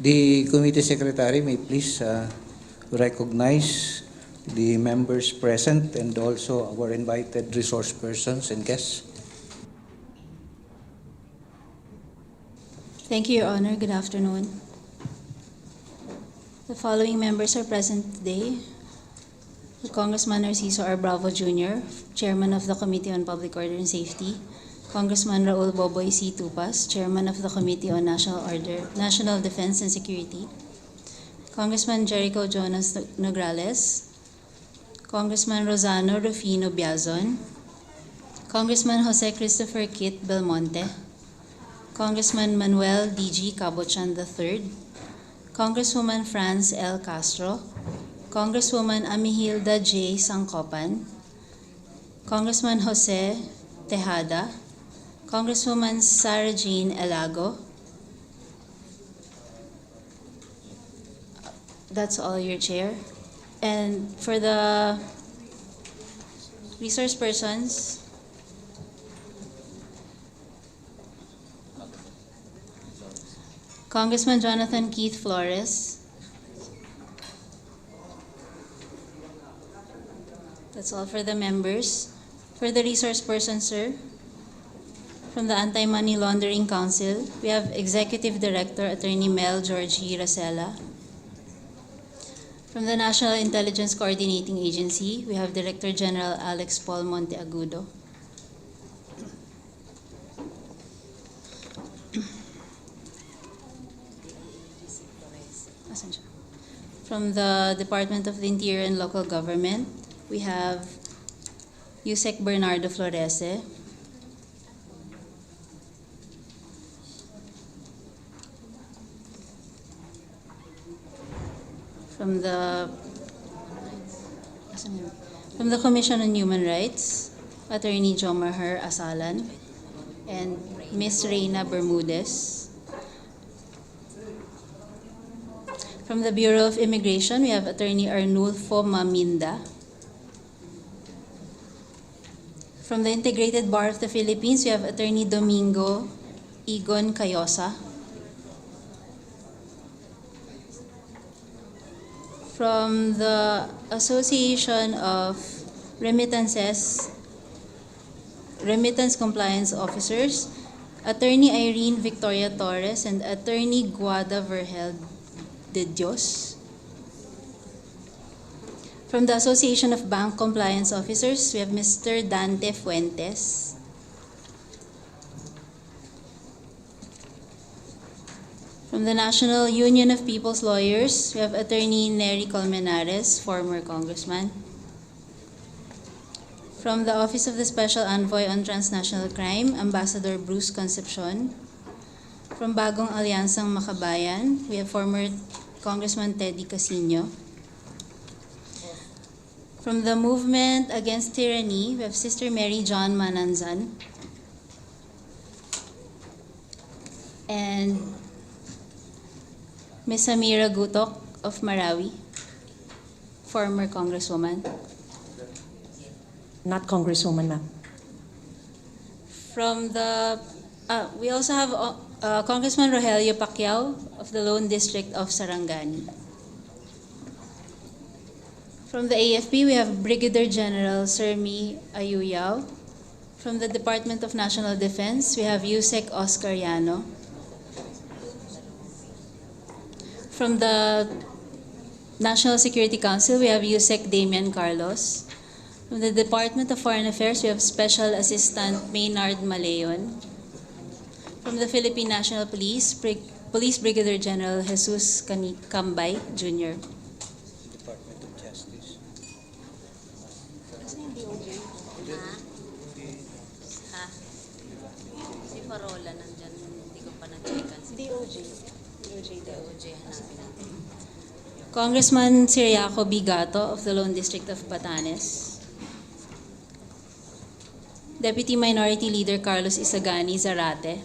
The committee secretary may please recognize the members present and also our invited resource persons and guests. Thank you, Your Honor. Good afternoon. The following members are present today. Congressman Narciso R. Bravo Jr., Chairman of the Committee on Public Order and Safety. Congressman Raul Boboy C. Tupas, Chairman of the Committee on National Defense and Security. Congressman Jericho Jonas Nograles. Congressman Rosano Rufino Biazon. Congressman Jose Christopher Kit Belmonte. Congressman Manuel D.G. Cabochan III. Congresswoman Franz L. Castro. Congresswoman Amihilda J. Sangcopan. Congressman Jose Tejada. Congresswoman Sarah Jean Elago. That's all, Your Chair. And for the resource persons, Congressman Jonathan Keith Flores. That's all for the members. For the resource person, sir, from the Anti-Money Laundering Council, we have Executive Director Attorney Mel Georgie Racela. From the National Intelligence Coordinating Agency, we have Director General Alex Paul Monteagudo. From the Department of the Interior and Local Government, we have Yusek Bernardo Florese. From the Commission on Human Rights, Attorney Jomar Asalan and Ms. Reina Bermudez. From the Bureau of Immigration, we have Attorney Arnulfo Maminda. From the Integrated Bar of the Philippines, we have Attorney Domingo Igon Cayosa. From the Association of Remittance Compliance Officers, Attorney Irene Victoria Torres and Attorney Guada Vergel de Dios. From the Association of Bank Compliance Officers, we have Mr. Dante Fuentes. From the National Union of People's Lawyers, we have Attorney Nery Colmenares, former congressman. From the Office of the Special Envoy on Transnational Crime, Ambassador Bruce Concepcion. From Bagong Alyansang Makabayan, we have former Congressman Teddy Casino. From the Movement Against Tyranny, we have Sister Mary John Mananzan. And Ms. Samira Gutok of Marawi, former Congresswoman. Not Congresswoman, ma'am. From the, we also have Congressman Rogelio Pacquiao of the Lone District of Sarangani. From the AFP, we have Brigadier General Sermi Ayuyao. From the Department of National Defense, we have Yusek Oscar Llano. From the National Security Council, we have Yusek Damian Carlos. From the Department of Foreign Affairs, we have Special Assistant Maynard Maleon. From the Philippine National Police, Police Brigadier General Jesus Cambay Jr. Department of Justice. Si Farola nandyan, hindi ko pa na-checkan. DOJ. DOJ hanapin natin. Congressman Ciriaco Bigato of the Lone District of Batanes. Deputy Minority Leader Carlos Isagani Zarate.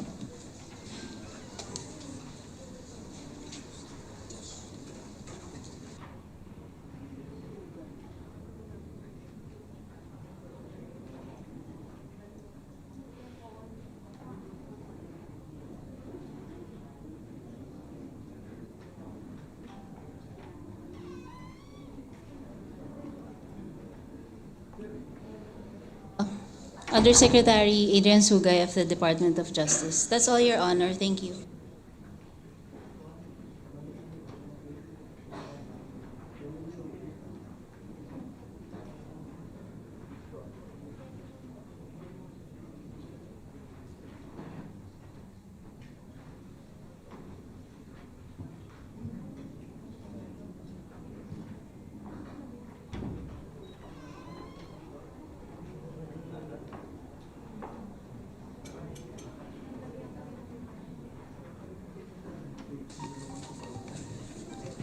Undersecretary Adrian Sugay of the Department of Justice. That's all, Your Honor. Thank you.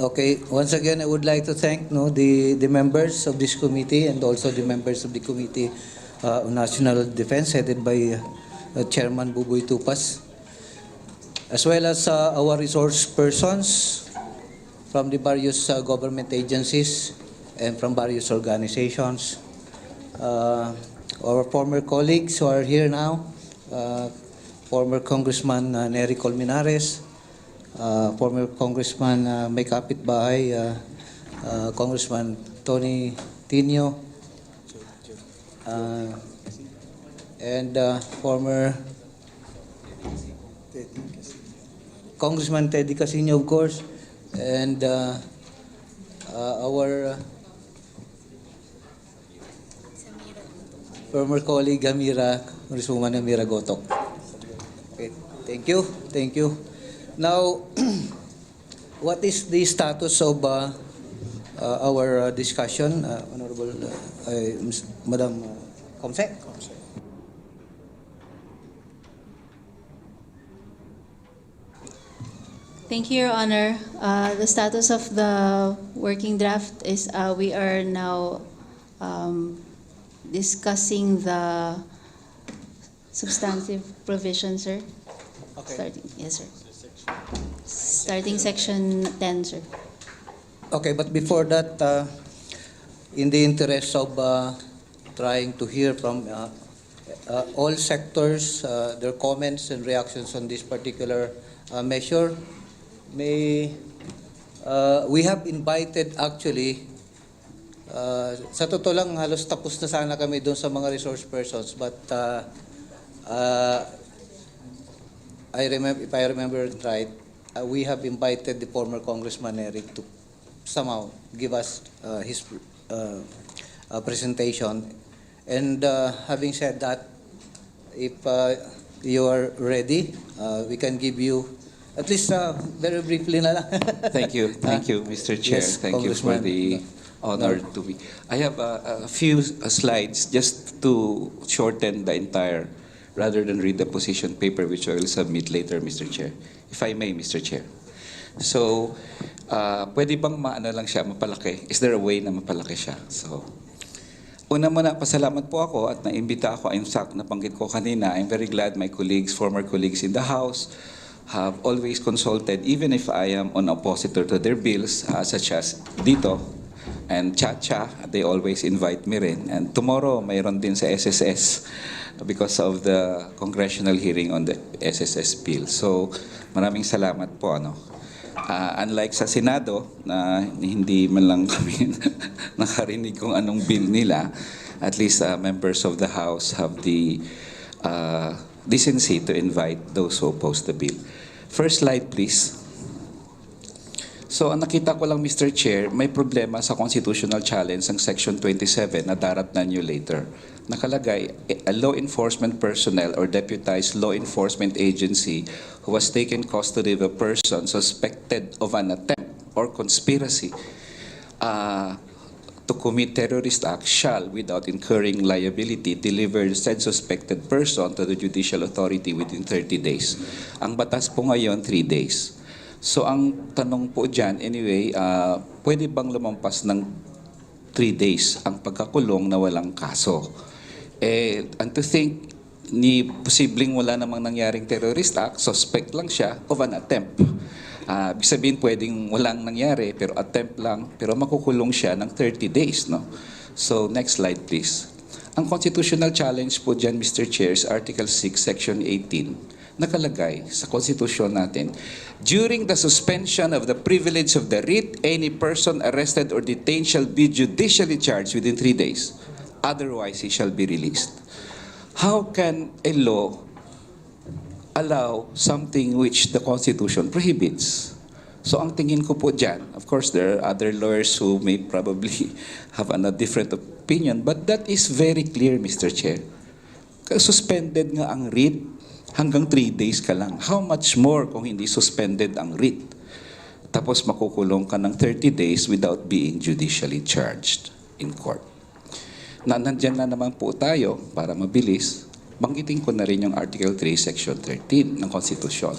Okay, once again, I would like to thank the members of this committee and also the members of the Committee on National Defense headed by Chairman Buboy Tupas, as well as our resource persons from the various government agencies and from various organizations. Our former colleagues who are here now, former Congressman Nery Colmenares, former Congressman May Kapitbahay, Congressman Tony Tino, and former Congressman Teddy Casino, of course, and our former colleague Congresswoman Amira Gotok. Okay, thank you, thank you. Now, what is the status of our discussion, Honorable Madam Comsec? Thank you, Your Honor. The status of the working draft is we are now discussing the substantive provision, sir. Okay. Yes, sir. Starting section 10, sir. Okay, but before that, in the interest of trying to hear from all sectors, their comments and reactions on this particular measure, we have invited actually, sa totoo lang, halos tapos na sana kami doon sa mga resource persons, but if I remember it right, we have invited the former Congressman Eric to somehow give us his presentation. And having said that, if you are ready, we can give you at least very briefly na lang. Thank you, Mr. Chair. Yes, Thank you for the honor to be. I have a few slides just to shorten the entire, rather than read the position paper, which I will submit later, Mr. Chair. If I may, Mr. Chair. So, pwede bang maano lang siya, mapalaki? Is there a way na mapalaki siya? So, una muna, pasalamat po ako at naimbita ako. In fact, nabanggit ko kanina, I'm very glad my colleagues, former colleagues in the House, have always consulted, even if I am an oppositor to their bills, such as dito, and Chacha, they always invite me rin. And tomorrow, mayroon din sa SSS because of the congressional hearing on the SSS bill. So, maraming salamat po. Unlike sa Senado, na hindi man lang kami nakarinig kung anong bill nila, at least members of the House have the decency to invite those who oppose the bill. First slide, please. So, ang nakita ko lang, Mr. Chair, may problema sa constitutional challenge ng Section 27 na daratnan nyo later. Nakalagay, a law enforcement personnel or deputized law enforcement agency who has taken custody of a person suspected of an attempt or conspiracy to commit terrorist act shall, without incurring liability, deliver the said suspected person to the judicial authority within 30 days. Ang batas po ngayon, 3 days. So ang tanong po dyan, anyway, pwede bang lumampas ng 3 days ang pagkakulong na walang kaso? And to think, posibleng wala namang nangyaring terrorist act, suspect lang siya of an attempt. Ibig sabihin, pwedeng walang nangyari, pero attempt lang, pero makukulong siya ng 30 days. No? So next slide, please. Ang constitutional challenge po dyan, Mr. Chair, is Article 6, Section 18. Nakalagay sa konstitusyon natin, during the suspension of the privilege of the writ, any person arrested or detained shall be judicially charged within 3 days. Otherwise, he shall be released. how can a law allow something which the Constitution prohibits? So ang tingin ko po dyan, of course there are other lawyers who may probably have a different opinion, but that is very clear, Mr. Chair. Suspended nga ang writ, hanggang 3 days ka lang. How much more kung hindi suspended ang writ? Tapos makukulong ka ng 30 days without being judicially charged in court. Nandyan na naman po tayo, para mabilis, banggitin ko na rin yung Article 3, Section 13 ng Constitution.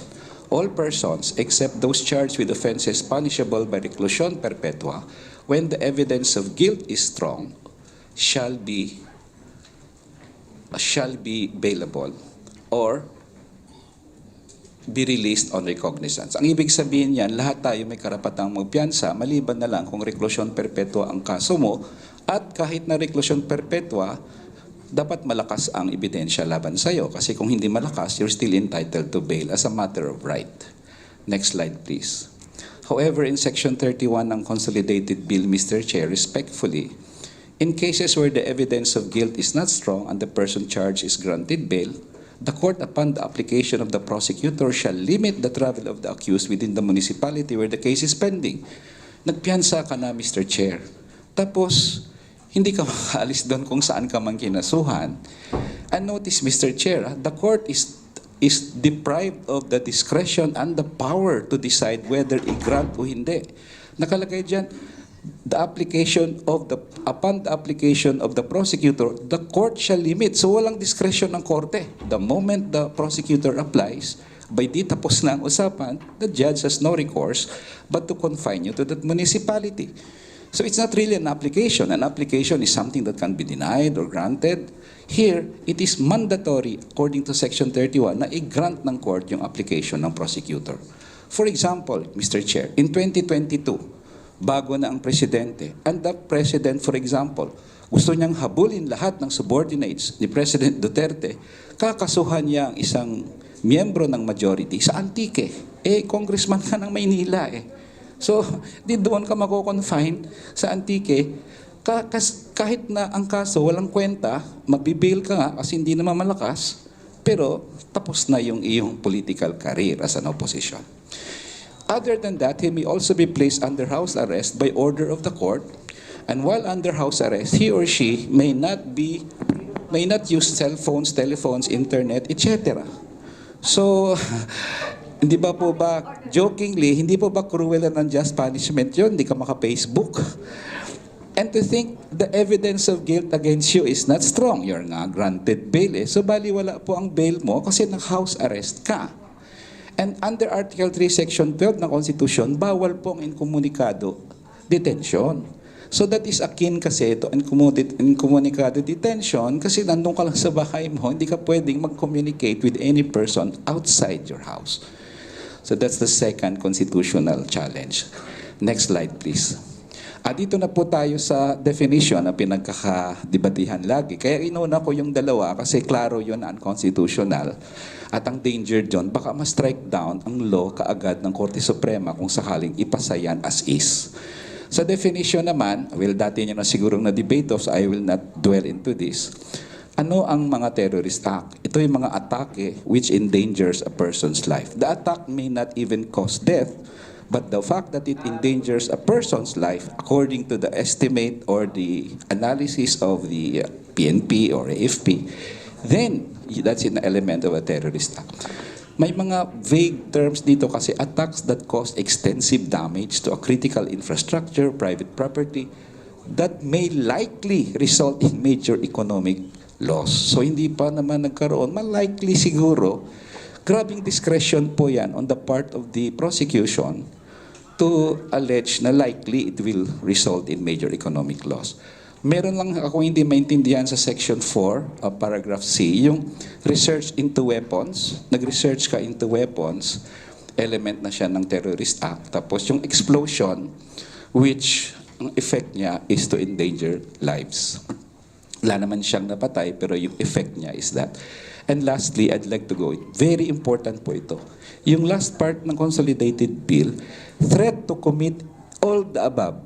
All persons except those charged with offenses punishable by reclusion perpetua when the evidence of guilt is strong shall be bailable or be released on recognizance. Ang ibig sabihin yan, lahat tayo may karapatang magpiyansa, maliban na lang kung reclusion perpetua ang kaso mo, at kahit na reclusion perpetua, dapat malakas ang ebidensya laban sa'yo. Kasi kung hindi malakas, you're still entitled to bail as a matter of right. Next slide, please. However, in Section 31 ng Consolidated Bill, Mr. Chair, respectfully, in cases where the evidence of guilt is not strong and the person charged is granted bail, the court, upon the application of the prosecutor, shall limit the travel of the accused within the municipality where the case is pending. Nagpiyansa ka na, Mr. Chair. Tapos, hindi ka makaalis doon kung saan ka man kinasuhan. And notice, Mr. Chair, the court is deprived of the discretion and the power to decide whether i-grant o hindi. Nakalagay dyan, upon the application of the prosecutor, the court shall limit. So walang discretion ng korte. The moment the prosecutor applies, by di tapos na ang usapan, the judge has no recourse but to confine you to that municipality. So it's not really an application. An application is something that can be denied or granted. Here, it is mandatory, according to Section 31, na i-grant ng court yung application ng prosecutor. For example, Mr. Chair, in 2022, bago na ang presidente, and the president, for example, gusto niyang habulin lahat ng subordinates ni President Duterte, kakasuhan niya ang isang miyembro ng majority sa Antique. Congressman ka ng Maynila So, di doon ka mako-confine sa Antique. Kahit na ang kaso walang kwenta, mabibail ka nga kasi hindi naman malakas, pero tapos na yung iyong political career as an opposition. Other than that, he may also be placed under house arrest by order of the court, and while under house arrest, he or she may not use cell phones, telephones, internet, etc. So, hindi ba po ba, jokingly, hindi po ba cruel and unjust punishment yun? Hindi ka maka-Facebook. And to think the evidence of guilt against you is not strong. You're nga granted bail So baliwala po ang bail mo kasi nag-house arrest ka. And under Article 3, Section 12 ng Constitution, bawal po ang inkomunikado detention. So that is akin kasi ito, inkomunikado detention, kasi nandun ka lang sa bahay mo, hindi ka pwedeng mag-communicate with any person outside your house. So that's the second constitutional challenge. Next slide, please. Dito na po tayo sa definition na pinagkakadebatihan lagi. Kaya inuna ko yung dalawa kasi klaro yun na unconstitutional. At ang danger dyan, baka ma-strike down ang law kaagad ng Korte Suprema kung sakaling ipasa yan as is. Sa definition naman, dati nyo na sigurong na-debate so I will not dwell into this. Ano ang mga terrorist act? Ito yung mga atake which endangers a person's life. The attack may not even cause death, but the fact that it endangers a person's life, according to the estimate or the analysis of the PNP or AFP, then that's an element of a terrorist act. May mga vague terms dito kasi attacks that cause extensive damage to a critical infrastructure, private property, that may likely result in major economic loss. So hindi pa naman nagkaroon, likely siguro, grabing discretion po yan on the part of the prosecution to allege na likely it will result in major economic loss. Meron lang ako hindi maintindihan sa Section 4, Paragraph C, yung research into weapons. Nag-research ka into weapons, element na siya ng terrorist act. Tapos yung explosion, which ang effect niya is to endanger lives. Wala naman siyang napatay, pero yung effect niya is that. And lastly, I'd like to go, very important po ito. Yung last part ng Consolidated Bill, threat to commit all the above.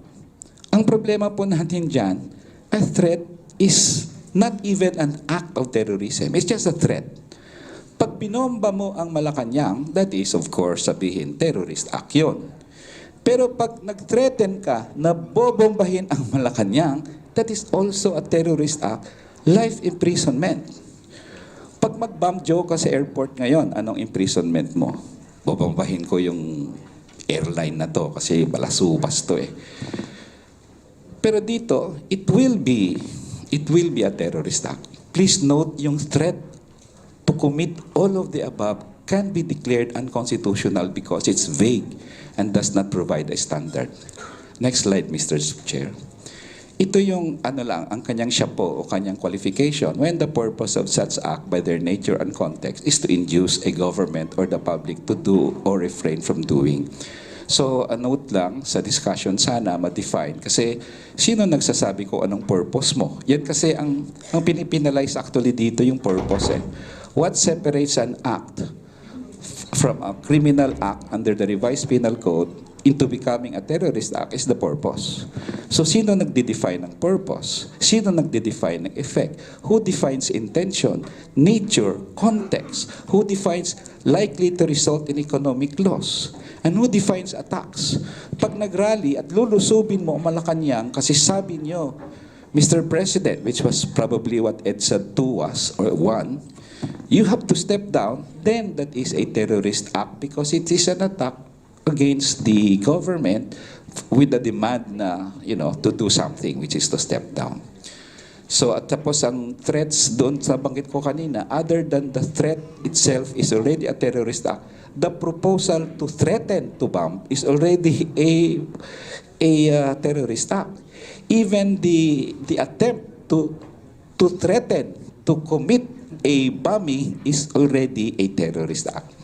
Ang problema po natin dyan, a threat is Not even an act of terrorism. It's just a threat. Pag binomba mo ang Malacanang, that is, of course, sabihin, terrorist act yun. Pero pag nag-threaten ka na bobombahin ang Malacanang, that is also a terrorist act, life imprisonment. Pag mag-bomb joke ka sa airport ngayon, anong imprisonment mo? Bobombahin ko yung airline na to kasi balasubas to eh. Pero dito, it will be a terrorist act. Please note yung threat to commit all of the above can be declared unconstitutional because it's vague and does not provide a standard. Next slide, Mr. Chair. Ito yung ang kanyang shapo o kanyang qualification when the purpose of such act by their nature and context is to induce a government or the public to do or refrain from doing. So, a note lang sa discussion sana ma-define kasi sino nagsasabi ko anong purpose mo? Yan kasi ang pinipinalize actually dito yung purpose eh. What separates an act from a criminal act under the revised penal code into becoming a terrorist act is the purpose. So, sino nagde-define ng purpose? Sino nagde-define ng effect? Who defines intention, nature, context? Who defines likely to result in economic loss? And who defines attacks? Pag nagrally at lulusubin mo ang Malacanang kasi sabi nyo, Mr. President, which was probably what EDSA 2 was, or 1, you have to step down, then that is a terrorist act because it is an attack against the government with the demand na, to do something, which is to step down. So, at tapos ang threats doon sa banggit ko kanina, other than the threat itself is already a terrorist act, the proposal to threaten to bomb is already a terrorist act. Even the attempt to threaten to commit a bombing is already a terrorist act.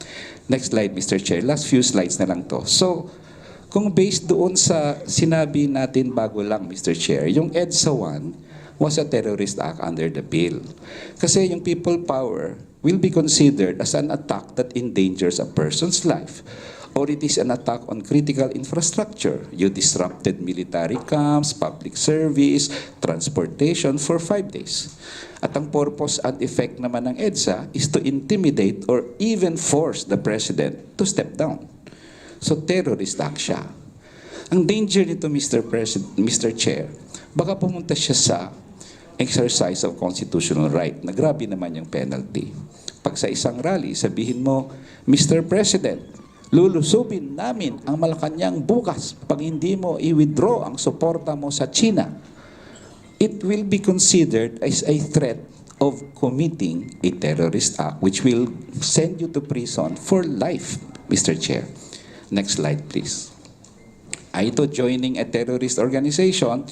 Next slide, Mr. Chair. Last few slides na lang to. So, kung based doon sa sinabi natin bago lang, Mr. Chair, yung EDSA 1 was a terrorist act under the bill. Kasi yung people power will be considered as an attack that endangers a person's life, or it is an attack on critical infrastructure. You disrupted military camps, public service, transportation for 5 days. At ang purpose and effect naman ng EDSA is to intimidate or even force the president to step down. So terrorist act siya. Ang danger nito, Mr. Chair, baka pumunta siya sa exercise of constitutional right na grabe naman yung penalty. Pag sa isang rally, sabihin mo, Mr. President, lulusubin namin ang Malacanang bukas pag hindi mo i-withdraw ang suporta mo sa China. It will be considered as a threat of committing a terrorist act which will send you to prison for life, Mr. Chair. Next slide, please. Ito, joining a terrorist organization,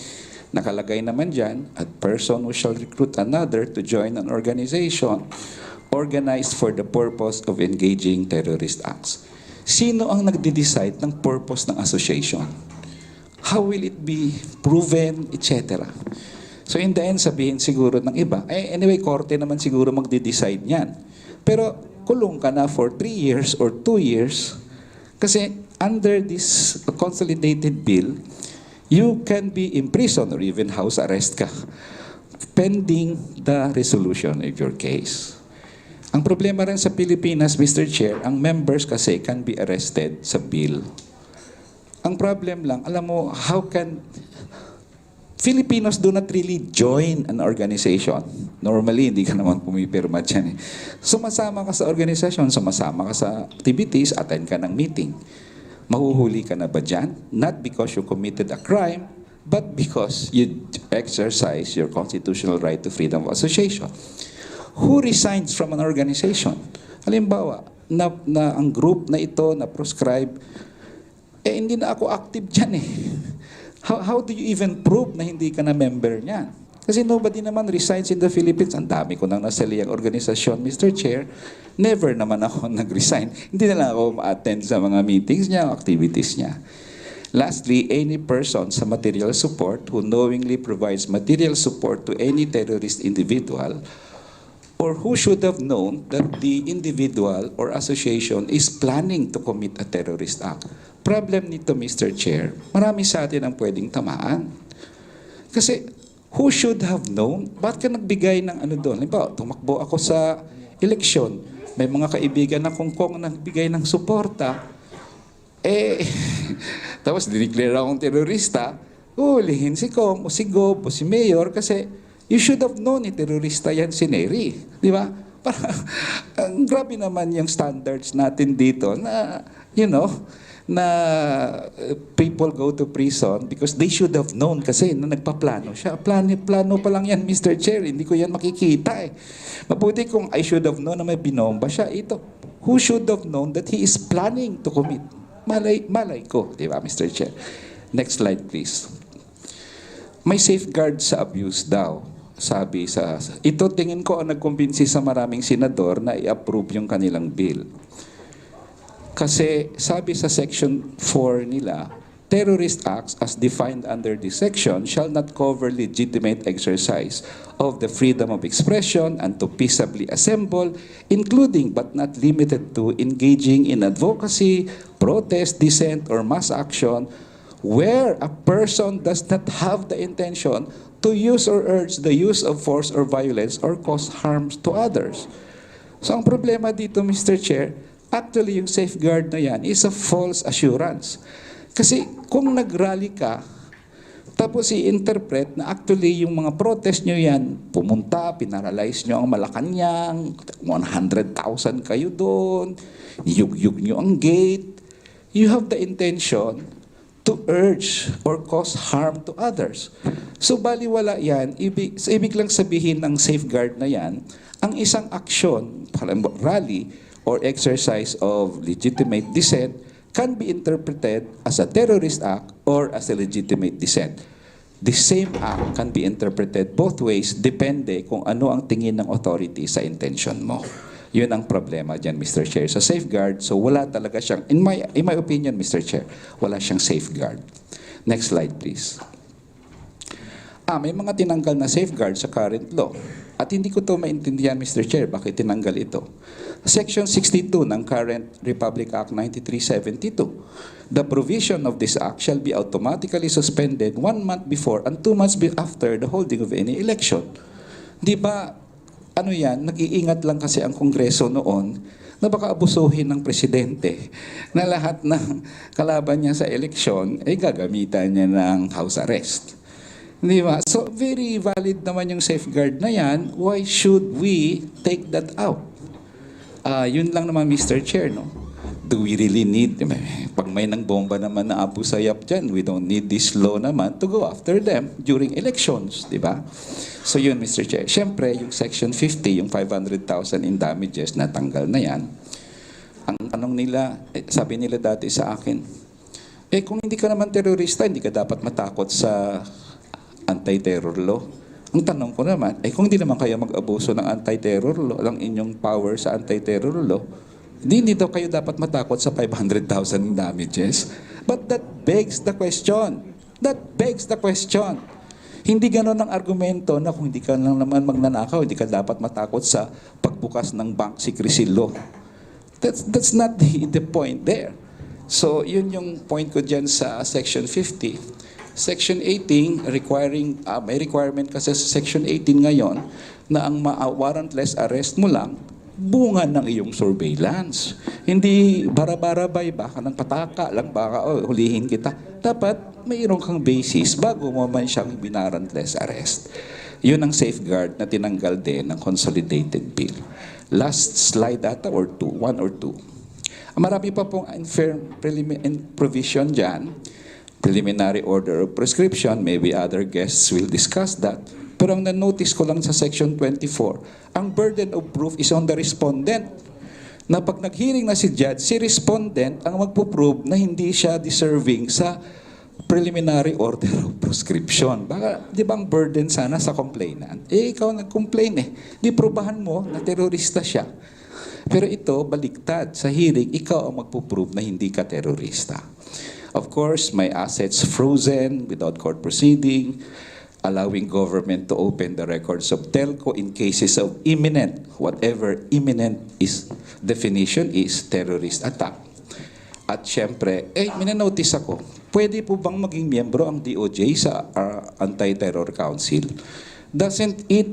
nakalagay naman dyan, a person who shall recruit another to join an organization organized for the purpose of engaging terrorist acts. Sino ang nagde-decide ng purpose ng association? How will it be proven, etc.? So in the end, sabihin siguro ng iba, anyway, korte naman siguro magde-decide niyan. Pero kulong ka na for 3 years or 2 years kasi under this consolidated bill, you can be imprisoned or even house arrest ka pending the resolution of your case. Ang problema rin sa Pilipinas, Mr. Chair, ang members kasi can be arrested sa bill. Ang problem lang, alam mo, how can Filipinos do not really join an organization. Normally, hindi ka naman pumipirma dyan. Sumasama ka sa organisasyon, sumasama ka sa activities, attend ka ng meeting. Mahuhuli ka na ba dyan? Not because you committed a crime, but because you exercise your constitutional right to freedom of association. Who resigns from an organization? Halimbawa, na ang group na ito na proscribe, hindi na ako active dyan eh. How do you even prove na hindi ka na member niyan? Kasi nobody naman resigns in the Philippines. Ang dami ko nang nasa liyang organisasyon, Mr. Chair. Never naman ako nag-resign. Hindi na lang ako ma-attend sa mga meetings niya, activities niya. Lastly, any person sa material support who knowingly provides material support to any terrorist individual or who should have known that the individual or association is planning to commit a terrorist act. Problem nito, Mr. Chair, marami sa atin ang pwedeng tamaan. Kasi who should have known? Ba't ka nagbigay ng ano doon? Halimbawa, tumakbo ako sa eleksyon. May mga kaibigan akong Kong nagbigay ng suporta. Tapos dineclare akong terorista, hulihin si Kong o si Gob o si Mayor kasi you should have known terorista yan si Neri. Di ba? Ang grabe naman yung standards natin dito na, na people go to prison because they should have known kasi na nagpaplano siya. Plano pa lang yan, Mr. Chair. Hindi ko yan makikita eh. Mabuti kung I should have known na may binomba siya. Ito, who should have known that he is planning to commit? Malay ko, di ba, Mr. Chair? Next slide, please. May safeguard sa abuse daw. Sabi ito tingin ko ang nagkumbinsi sa maraming senador na i-approve yung kanilang bill. Kasi sabi sa Section 4 nila, terrorist acts as defined under this section shall not cover legitimate exercise of the freedom of expression and to peaceably assemble, including but not limited to engaging in advocacy, protest, dissent, or mass action where a person does not have the intention to use or urge the use of force or violence or cause harms to others. So ang problema dito, Mr. Chair, actually yung safeguard na yan is a false assurance. Kasi kung nag-rally ka, tapos i-interpret na actually yung mga protest nyo yan, pumunta, pinaralyze nyo ang Malacanang, 100,000 kayo doon, niyug-yug nyo ang gate, you have the intention to urge or cause harm to others. So baliwala yan, ibig lang sabihin ng safeguard na yan, ang isang aksyon, rally or exercise of legitimate dissent can be interpreted as a terrorist act or as a legitimate dissent. The same act can be interpreted both ways, depende kung ano ang tingin ng authority sa intention mo. Yun ang problema dyan, Mr. Chair. Sa safeguard, so wala talaga siyang, in my opinion, Mr. Chair, wala siyang safeguard. Next slide, please. May mga tinanggal na safeguard sa current law. At hindi ko to maintindihan, Mr. Chair, bakit tinanggal ito. Section 62 ng current Republic Act 9372. The provision of this act shall be automatically suspended 1 month before and 2 months after the holding of any election. Di ba, nag-iingat lang kasi ang Kongreso noon na baka abusuhin ng presidente na lahat ng kalaban niya sa eleksyon ay gagamitan niya ng house arrest. Di ba? So, very valid naman yung safeguard na yan. Why should we take that out? Yun lang naman, Mr. Chair, no? Do we really need, pag may nang bomba naman na abu sayap dyan, we don't need this law naman to go after them during elections, di ba? So yun, Mr. Chair. Siyempre, yung Section 50, yung 500,000 in damages, natanggal na yan. Ang tanong nila, sabi nila dati sa akin, kung hindi ka naman terorista, hindi ka dapat matakot sa anti-terror law. Ang tanong ko naman, kung hindi naman kayo mag-abuso ng anti-terror law, ng inyong power sa anti-terror law, hindi daw kayo dapat matakot sa 500,000 in damages. But that begs the question. That begs the question. Hindi ganon ang argumento na kung hindi ka lang naman magnanakaw, hindi ka dapat matakot sa pagbukas ng bank secrecy law. That's not the point there. So, yun yung point ko dyan sa Section 50. Section 18, may requirement kasi sa Section 18 ngayon na ang warrantless arrest mo lang, bunga ng iyong surveillance. Hindi bara-barabay, baka ng pataka lang, baka hulihin kita. Dapat mayroon kang basis bago mo man siyang warrantless arrest. Yun ang safeguard na tinanggal din ng consolidated bill. Last slide ata or two, 1 or 2. Marami pa pong provision dyan. Preliminary order of prescription, maybe other guests will discuss that. Pero ang na-notice ko lang sa Section 24, ang burden of proof is on the respondent. Na pag nag-hearing na si judge, si respondent ang magpo-prove na hindi siya deserving sa preliminary order of prescription. Baka, di ba ang burden sana sa complainant? Ikaw nag-complain Di probahan mo na terorista siya. Pero ito, baliktad. Sa hearing, ikaw ang magpo-prove na hindi ka terorista. Of course, my assets frozen without court proceeding, allowing government to open the records of telco in cases of imminent, whatever imminent is definition is terrorist attack. At syempre, minanotice ako, pwede po bang maging miyembro ang DOJ sa Anti-Terror Council? Doesn't it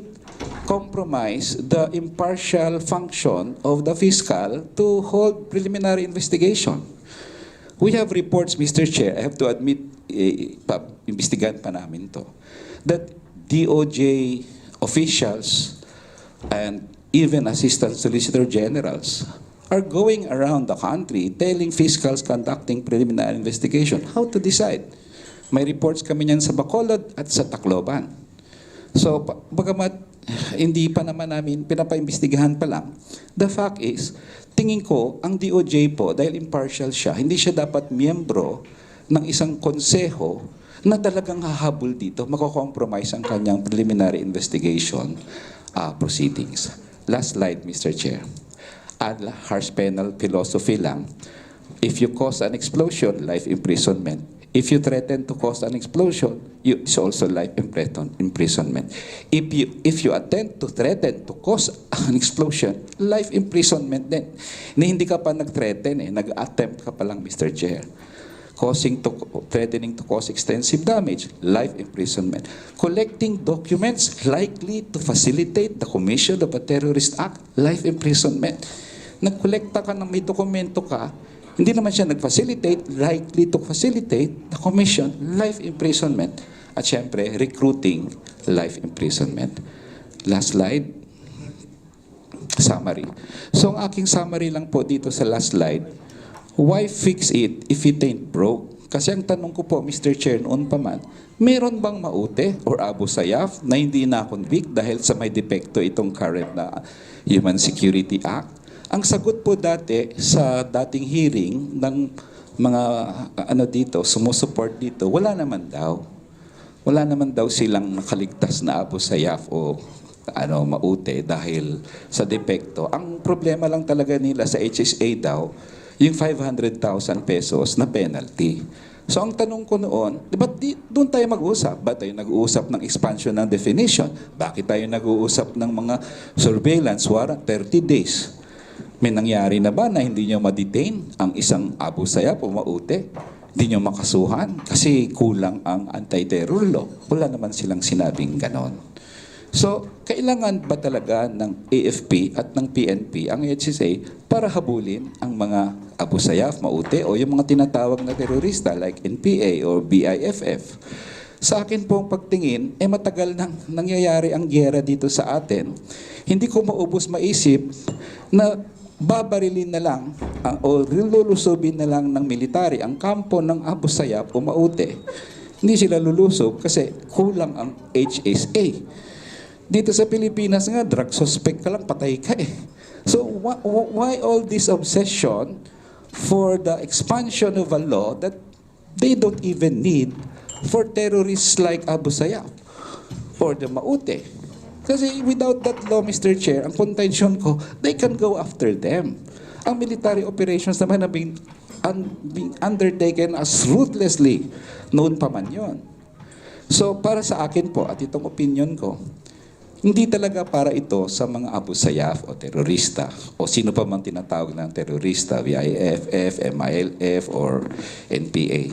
compromise the impartial function of the fiscal to hold preliminary investigation? We have reports, Mr. Chair, I have to admit, imbestigahan pa namin to, that DOJ officials and even Assistant Solicitor Generals are going around the country telling fiscals conducting preliminary investigation how to decide. May reports kami niyan sa Bacolod at sa Tacloban. So, bagamat hindi pa naman namin pinapaimbestigahan pa lang, the fact is, tingin ko, ang DOJ po, dahil impartial siya, hindi siya dapat miyembro ng isang konseho na talagang hahabol dito, mako-compromise ang kanyang preliminary investigation proceedings. Last slide, Mr. Chair. Harsh penal philosophy lang. If you cause an explosion, life imprisonment. If you threaten to cause an explosion, it's also life imprisonment. If you attempt to threaten to cause an explosion, life imprisonment din. Hindi ka pa nag-threaten nag-attempt ka pa lang, Mr. Chair. Threatening to cause extensive damage, life imprisonment. Collecting documents likely to facilitate the commission of a terrorist act, life imprisonment. Nagkolekta ka ng may dokumento ka, hindi naman siya nag-facilitate, likely to facilitate the commission, life imprisonment. At syempre, recruiting, life imprisonment. Last slide. Summary. So ang aking summary lang po dito sa last slide, why fix it if it ain't broke? Kasi ang tanong ko po, Mr. Chair, noon pa man, meron bang Maute or Abu Sayyaf na hindi na-convict dahil sa may depekto itong current na Human Security Act? Ang sagot po dati sa dating hearing ng mga sumusuport dito, wala naman daw. Wala naman daw silang nakaligtas na Abu Sayyaf o Maute dahil sa depekto. Ang problema lang talaga nila sa HSA daw, yung 500,000 pesos na penalty. So ang tanong ko noon, ba't doon tayo mag-uusap? Ba't tayo nag-uusap ng expansion ng definition? Bakit tayo nag-uusap ng mga surveillance warrant 30 days? May nangyari na ba na hindi nyo ma-detain ang isang Abu Sayyaf o Maute? Hindi nyo makasuhan kasi kulang ang anti-terror law. Wala naman silang sinabing ganon. So, kailangan ba talaga ng AFP at ng PNP ang HSA para habulin ang mga Abu Sayyaf, Maute o yung mga tinatawag na terorista like NPA or BIFF? Sa akin pong pagtingin, matagal nang nangyayari ang gyera dito sa atin. Hindi ko maubos maisip na babarilin na lang o lulusobin na lang ng military ang kampo ng Abu Sayyaf o Maute. Hindi sila lulusob kasi kulang ang HSA. Dito sa Pilipinas nga, drug suspect ka lang, patay ka So why all this obsession for the expansion of a law that they don't even need for terrorists like Abu Sayyaf or the Maute? Kasi without that law, Mr. Chair, ang contention ko, they can go after them. Ang military operations naman na being undertaken as ruthlessly, noon pa man yun. So para sa akin po, at itong opinion ko, hindi talaga para ito sa mga Abu Sayyaf o terorista o sino pa man tinatawag ng terorista, BIFF, MILF or NPA.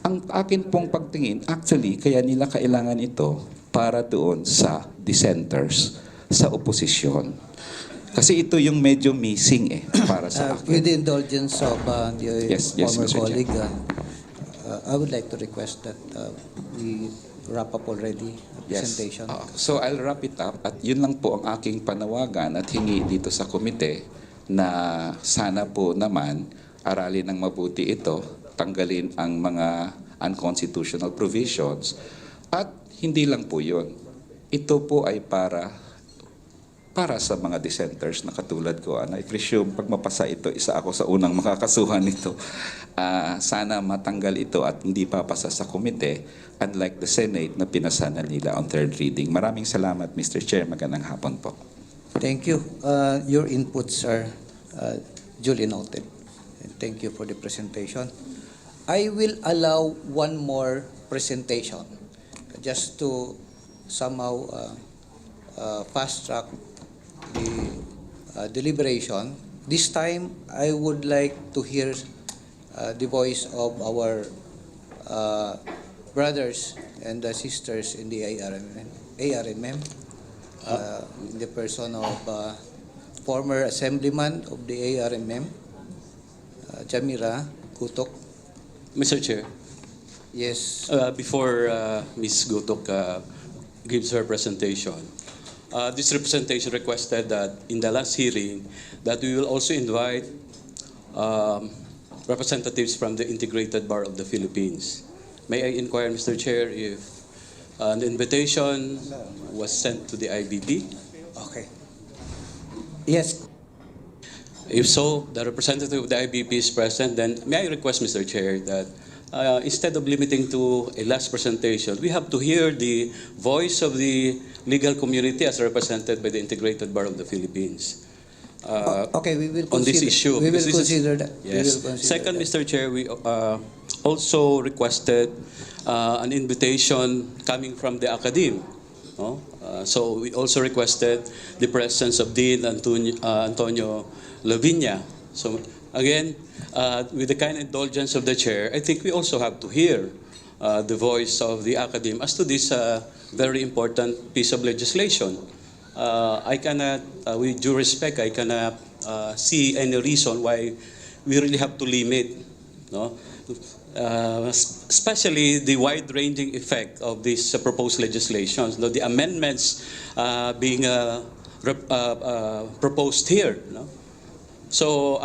Ang akin pong pagtingin, actually, kaya nila kailangan ito para doon sa dissenters, sa oposisyon. Kasi ito yung medyo missing para sa akin. With the indulgence of the Yes, former Mr. Chair. colleague, I would like to request that we wrap up already the presentation. So I'll wrap it up at yun lang po ang aking panawagan at hingi dito sa komite na sana po naman aralin ng mabuti ito, tanggalin ang mga unconstitutional provisions at hindi lang po yun. Ito po ay para sa mga dissenters na katulad ko. I presume pag mapasa ito, isa ako sa unang makakasuhan nito. Sana matanggal ito at hindi papasa sa komite, unlike the Senate na pinasa na nila on third reading. Maraming salamat, Mr. Chair. Magandang hapon po. Thank you. Your inputs are duly noted. And thank you for the presentation. I will allow one more presentation just to somehow fast track the deliberation. This time, I would like to hear the voice of our brothers and sisters in the ARMM, in the person of former assemblyman of the ARMM, Jamira Gutok. Mr. Chair, Yes. before Ms. Gutok gives her presentation, this representation requested that in the last hearing that we will also invite representatives from the Integrated Bar of the Philippines. May I inquire, Mr. Chair, if an invitation was sent to the IBP? Okay. Yes. If so, the representative of the IBP is present, then may I request, Mr. Chair, that instead of limiting to a last presentation, we have to hear the voice of the legal community as represented by the Integrated Bar of the Philippines. Okay, we will On this consider, issue. we will because this is- consider that. We Yes. will consider Second, that. Mr. Chair, we also requested an invitation coming from the academe. No? So we also requested the presence of Dean Antonio Lavinia. So again, with the kind indulgence of the chair, I think we also have to hear the voice of the academe as to this very important piece of legislation. I cannot, with due respect, I cannot see any reason why we really have to limit, no? Especially the wide-ranging effect of these proposed legislations, no? The amendments being proposed here. No? So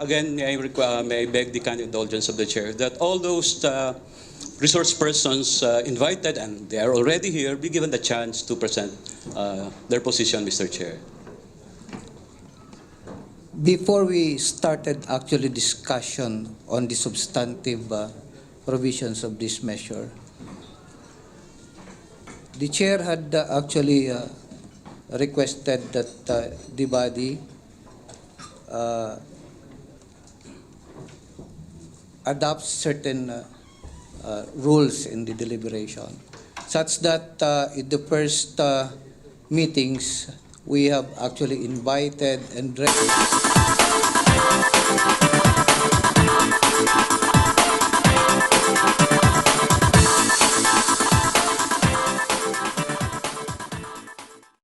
again, may I beg the kind indulgence of the chair that all those resource persons invited, and they are already here, be given the chance to present their position, Mr. Chair. Before we started actually discussion on the substantive provisions of this measure, the chair had actually requested that the body adopts certain rules in the deliberation, such that in the first meetings we have actually invited and recognized